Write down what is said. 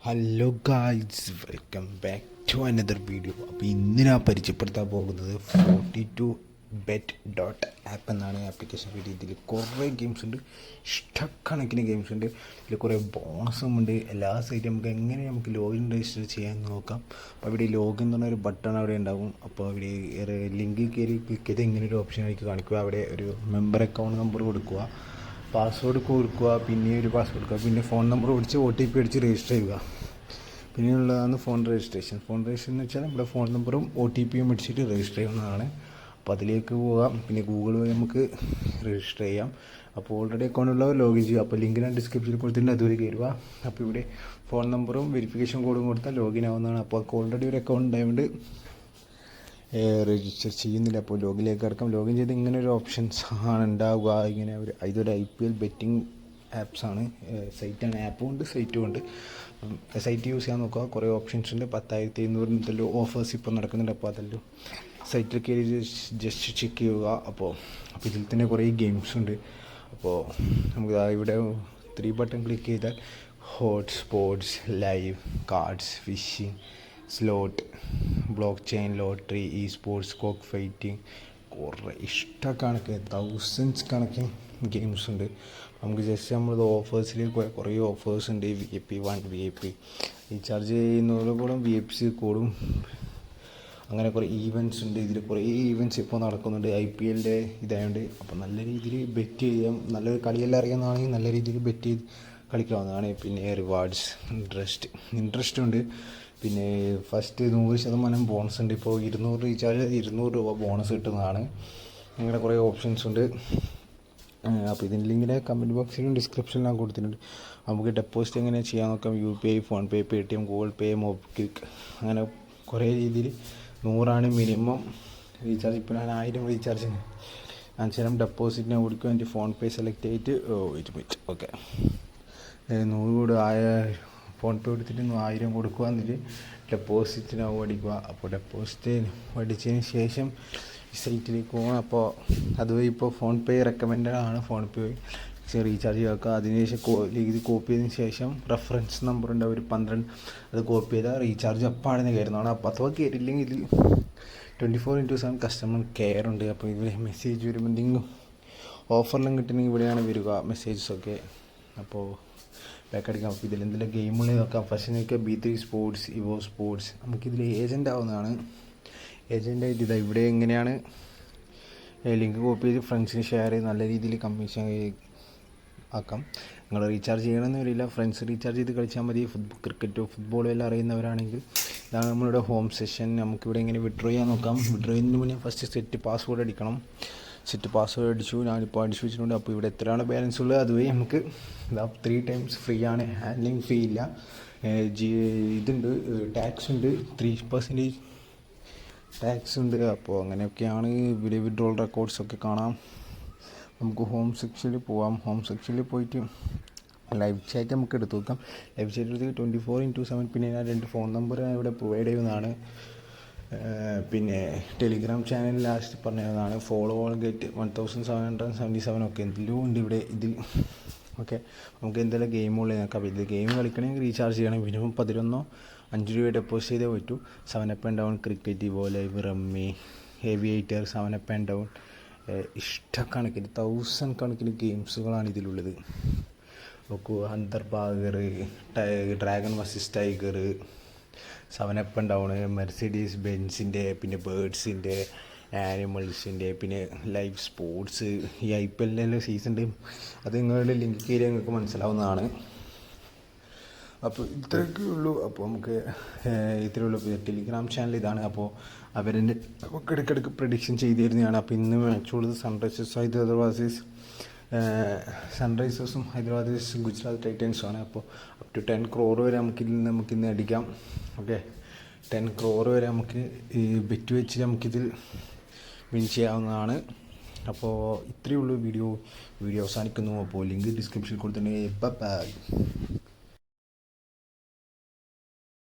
Hello guys, welcome back to another video. അപ്പോൾ ഇന്ന് ഞാൻ പരിചയപ്പെടുത്താൻ പോകുന്നത് 42bet.app എന്നാണ് ആപ്ലിക്കേഷൻ പേര്. ഇതിൽ കുറേ ഗെയിംസ് ഉണ്ട്, ഇഷ്ടക്കണക്കിന് ഗെയിംസ് ഉണ്ട്. ഇതിൽ കുറേ ബോണസും ഉണ്ട്. എല്ലാ സൈറ്റും നമുക്ക് ലോഗിൻ രജിസ്റ്റർ ചെയ്യാൻ നോക്കാം. അപ്പോൾ ഇവിടെ ലോഗിൻ എന്ന് പറഞ്ഞൊരു ബട്ടൺ അവിടെ ഉണ്ടാകും. അപ്പോൾ അവിടെ ലിങ്ക് കയറി ക്ലിക്ക് ചെയ്ത് ഇങ്ങനെ ഒരു ഓപ്ഷൻ ആയിരിക്കും കാണിക്കുക. അവിടെ ഒരു മെമ്പർ അക്കൗണ്ട് നമ്പർ കൊടുക്കുക, പാസ്വേഡ് കൊടുക്കുക, പിന്നെ ഒരു പാസ്വേഡ് കൊടുക്കുക, പിന്നെ ഫോൺ നമ്പർ വിളിച്ച് OTP അടിച്ച് രജിസ്റ്റർ ചെയ്യുക. പിന്നെയുള്ളതാണ് ഫോൺ രജിസ്ട്രേഷൻ എന്ന് വെച്ചാൽ നമ്മുടെ ഫോൺ നമ്പറും OTPയും അടിച്ചിട്ട് രജിസ്റ്റർ ചെയ്യുന്നതാണ്. അപ്പോൾ അതിലേക്ക് പോകാം. പിന്നെ ഗൂഗിൾ വഴി നമുക്ക് രജിസ്റ്റർ ചെയ്യാം. അപ്പോൾ ഓൾറെഡി അക്കൗണ്ട് ഉള്ളവർ ലോഗിൻ ചെയ്യുക. അപ്പോൾ ലിങ്ക് ഞാൻ ഡിസ്ക്രിപ്ഷനിൽ കൊടുത്തിട്ടുണ്ട്, അതുവരെ കയറുക. അപ്പോൾ ഇവിടെ ഫോൺ നമ്പറും വെരിഫിക്കേഷൻ കോഡും കൊടുത്താൽ ലോഗിൻ ആവുന്നതാണ്. അപ്പോൾ ഓൾറെഡി ഒരു അക്കൗണ്ട് ഉണ്ടായതുകൊണ്ട് രജിസ്റ്റർ ചെയ്യുന്നില്ല. അപ്പോൾ ലോഗിലേക്ക് കിടക്കാം. ലോഗിൻ ചെയ്ത് ഇങ്ങനെ ഒരു ഓപ്ഷൻസ് ആണ് ഉണ്ടാവുക. ഇങ്ങനെ ഇതൊരു IPL ബെറ്റിംഗ് ആപ്സാണ്, സൈറ്റാണ്. ആപ്പും ഉണ്ട്, സൈറ്റും ഉണ്ട്. സൈറ്റ് യൂസ് ചെയ്യാൻ നോക്കുക. കുറേ ഓപ്ഷൻസ് ഉണ്ട്. 10,500 ഓഫേഴ്സ് ഇപ്പോൾ നടക്കുന്നുണ്ട്. അപ്പോൾ അതെല്ലാം സൈറ്റിൽ കയറി ജസ്റ്റ് ചെക്ക് ചെയ്യുക. അപ്പോൾ ഇതിൽ തന്നെ കുറേ ഗെയിംസ് ഉണ്ട്. അപ്പോൾ നമുക്ക് ഇവിടെ 3 ബട്ടൺ ക്ലിക്ക് ചെയ്താൽ hot sports, live, cards, fishing, slot, block chain, lottery, sports, cock fighting, കുറേ ഇഷ്ടക്കണക്കിന് തൗസൻഡ്സ് കണക്കിന് ഗെയിംസ് ഉണ്ട്. നമുക്ക് ജസ്റ്റ് നമ്മൾ ഓഫേഴ്സിൽ കുറേ ഓഫേഴ്സ് ഉണ്ട്. VIP 1, VIP റീചാർജ് ചെയ്യുന്നതോടുകൂടെ VIP കോഡും, അങ്ങനെ കുറേ ഈവൻറ്റ്സ് ഉണ്ട്. ഇതിൽ കുറേ ഈവൻറ്റ്സ് ഇപ്പോൾ നടക്കുന്നുണ്ട് IPLൻ്റെ ഇതായതുകൊണ്ട്. അപ്പോൾ നല്ല രീതിയിൽ ബെറ്റ് ചെയ്യാം. നല്ലൊരു കളിയെല്ലാം അറിയാവുന്നതാണെങ്കിൽ നല്ല രീതിയിൽ ബെറ്റ് ചെയ്ത് കളിക്കാവുന്നതാണ്. പിന്നെ റിവാർഡ്സ്, ഇൻട്രസ്റ്റ് ഉണ്ട്. പിന്നെ ഫസ്റ്റ് 100% ബോണസ് ഉണ്ട്. ഇപ്പോൾ 200 റീചാർജ് 200 രൂപ ബോണസ് കിട്ടുന്നതാണ്. അങ്ങനെ കുറേ ഓപ്ഷൻസ് ഉണ്ട്. അപ്പോൾ ഇതിൻ്റെ ലിങ്കിൻ്റെ കമൻറ്റ് ബോക്സിലും ഡിസ്ക്രിപ്ഷനിലും കൊടുത്തിട്ടുണ്ട്. നമുക്ക് ഡെപ്പോസിറ്റ് എങ്ങനെ ചെയ്യാൻ നോക്കാം. UPI, ഫോൺപേ, Paytm, ഗൂഗിൾ പേ, മൊബിക്വിക്ക്, അങ്ങനെ കുറേ രീതിയിൽ 100 മിനിമം റീചാർജ്. ഇപ്പോൾ ഞാൻ 1000 റീചാർജ് ഞാൻ ചെയ്യാം. ഡെപ്പോസിറ്റിനെ കൊടുക്കുക. എൻ്റെ ഫോൺപേ സെലക്ട് ചെയ്തിട്ട് ഓക്കെ 100 കൂടെ ഫോൺപേ കൊടുത്തിട്ട് 1000 കൊടുക്കുക. എന്നിട്ട് ഡെപ്പോസിറ്റിന് അടിക്കുക. അപ്പോൾ ഡെപ്പോസിറ്റ് അടിച്ചതിന് ശേഷം ഈ സൈറ്റിലേക്ക് പോകണം. അപ്പോൾ അതുവഴി ഇപ്പോൾ ഫോൺപേ റെക്കമെൻഡഡ് ആണ്. ഫോൺപേ വഴി റീചാർജ് ചെയ്യുക. അതിനുശേഷം ഇത് കോപ്പി ചെയ്തതിന് ശേഷം റെഫറൻസ് നമ്പർ ഉണ്ട്, ഒരു 12, അത് കോപ്പി ചെയ്താൽ റീചാർജ് അപ്പാടെന്ന് കയറുന്നതാണ്. അപ്പോൾ അഥവാ കയറില്ലെങ്കിൽ ഇതിൽ 24/7 കസ്റ്റമർ കെയർ ഉണ്ട്. അപ്പോൾ ഇതിൽ മെസ്സേജ് വരുമ്പോൾ എന്തെങ്കിലും ഓഫറെല്ലാം കിട്ടണമെങ്കിൽ ഇവിടെയാണ് വരിക മെസ്സേജസൊക്കെ. അപ്പോൾ ബാക്ക് അടിക്കാം. അപ്പോൾ ഇതിൽ എന്തെങ്കിലും ഗെയിമുകളിൽ നോക്കാം. ഫസ്റ്റ് നോക്കുക B3 സ്പോർട്സ്, ഇവോ സ്പോർട്സ്. നമുക്കിതിൽ ഏജൻ്റ് ആവുന്നതാണ്. ഏജൻ്റായിട്ട് ഇതാ ഇവിടെ എങ്ങനെയാണ് ലിങ്ക് കോപ്പി ചെയ്ത് ഫ്രണ്ട്സിന് ഷെയർ ചെയ്ത് നല്ല രീതിയിൽ കമ്മീഷൻ ആക്കാം. നിങ്ങൾ റീചാർജ് ചെയ്യണമെന്ന് വരില്ല, ഫ്രണ്ട്സ് റീചാർജ് ചെയ്ത് കളിച്ചാൽ മതി. ക്രിക്കറ്റോ ഫുട്ബോളോ എല്ലാം അറിയുന്നവരാണെങ്കിൽ ഇതാണ് നമ്മളുടെ ഹോം സെഷൻ. നമുക്കിവിടെ ഇങ്ങനെ വിഡ്രോ ചെയ്യാൻ നോക്കാം. വിഡ്രോ ചെയ്യുന്നതിന് മുന്നേ ഫസ്റ്റ് സെറ്റ് പാസ്വേഡ് അടിക്കണം. സെറ്റ് പാസ്വേഡ് അടിച്ചു, ഞാനിപ്പോൾ അടിച്ചു വെച്ചിട്ടുണ്ട്. അപ്പോൾ ഇവിടെ എത്രയാണ് ബാലൻസ് ഉള്ളത് അതുവഴി നമുക്ക് 3 times ഫ്രീ ആണ്. ഹാൻഡ്ലിങ് ഫീ ഇല്ല. ഇതുണ്ട്, ടാക്സ് ഉണ്ട്, 3% ടാക്സ് ഉണ്ട്. അപ്പോൾ അങ്ങനെയൊക്കെയാണ്. ഇവിടെ വിഡ്രോൾ റെക്കോർഡ്സൊക്കെ കാണാം. നമുക്ക് ഹോം സെക്ഷനിൽ പോവാം. ഹോം സെക്ഷനിൽ പോയിട്ട് ലൈവ് ചാറ്റ് നമുക്ക് എടുത്ത് നോക്കാം. ലൈവ് ചാറ്റ് എടുത്ത് 24/7. പിന്നെ ഞാൻ 2 ഫോൺ നമ്പർ ഇവിടെ പ്രൊവൈഡ് ചെയ്യുന്നതാണ്. പിന്നെ ടെലിഗ്രാം ചാനൽ ലാസ്റ്റ് പറഞ്ഞതാണ്. ഫോളോ ഓൾ ഗെറ്റ് 1777 ഒക്കെ എന്തെങ്കിലും ഉണ്ട് ഇവിടെ. ഇതിൽ ഓക്കെ നമുക്ക് എന്തെങ്കിലും ഗെയിമുകളിൽ നോക്കാം. അപ്പോൾ ഇത് ഗെയിം കളിക്കണമെങ്കിൽ റീചാർജ് ചെയ്യണം. മിനിമം 5 രൂപ ഡെപ്പോസിറ്റ് ചെയ്തേ പറ്റൂ. 7 up and down, cricket, Evo, live, rummy, Aviator, 7 up and down, ഇഷ്ടക്കണക്കിന് 1000 കണക്കിന് ഗെയിംസുകളാണ് ഇതിലുള്ളത്. നോക്കൂ, Andar Bahar, dragon vs tiger, 7 up and down, Mercedes ബെൻസിൻ്റെ, പിന്നെ ബേർഡ്സിൻ്റെ, ആനിമൽസിൻ്റെ, പിന്നെ ലൈവ് സ്പോർട്സ്. ഈ IPLൻ്റെ സീസൺ അത് നിങ്ങളുടെ ലിങ്ക് കയറി നിങ്ങൾക്ക് മനസ്സിലാവുന്നതാണ്. അപ്പോൾ ഇത്രയൊക്കെ ഉള്ളൂ. അപ്പോൾ നമുക്ക് ഇത്രയുള്ളൂ. ടെലിഗ്രാം ചാനൽ ഇതാണ്. അപ്പോൾ അവരെന്നെ നമുക്ക് ഇടയ്ക്കിടയ്ക്ക് പ്രഡിക്ഷൻ ചെയ്തു തരുന്നതാണ്. അപ്പോൾ ഇന്ന് മാച്ചുള്ളത് സൺറൈസേഴ്സും ഹൈദരാബാദ് ഗുജറാത്ത് ടൈറ്റൻസുമാണ്. അപ്പോൾ up to 10 crore വരെ നമുക്കിന്ന് അടിക്കാം. ഓക്കെ 10 crore വരെ നമുക്ക് ബെറ്റ് വെച്ച് നമുക്കിതിൽ വിൻ ചെയ്യാവുന്നതാണ്. അപ്പോൾ ഇത്രയേ ഉള്ളൂ വീഡിയോ അവസാനിക്കുന്നു. അപ്പോൾ ലിങ്ക് ഡിസ്ക്രിപ്ഷനിൽ കൊടുത്തിട്ടുണ്ടെങ്കിൽ ബൈ.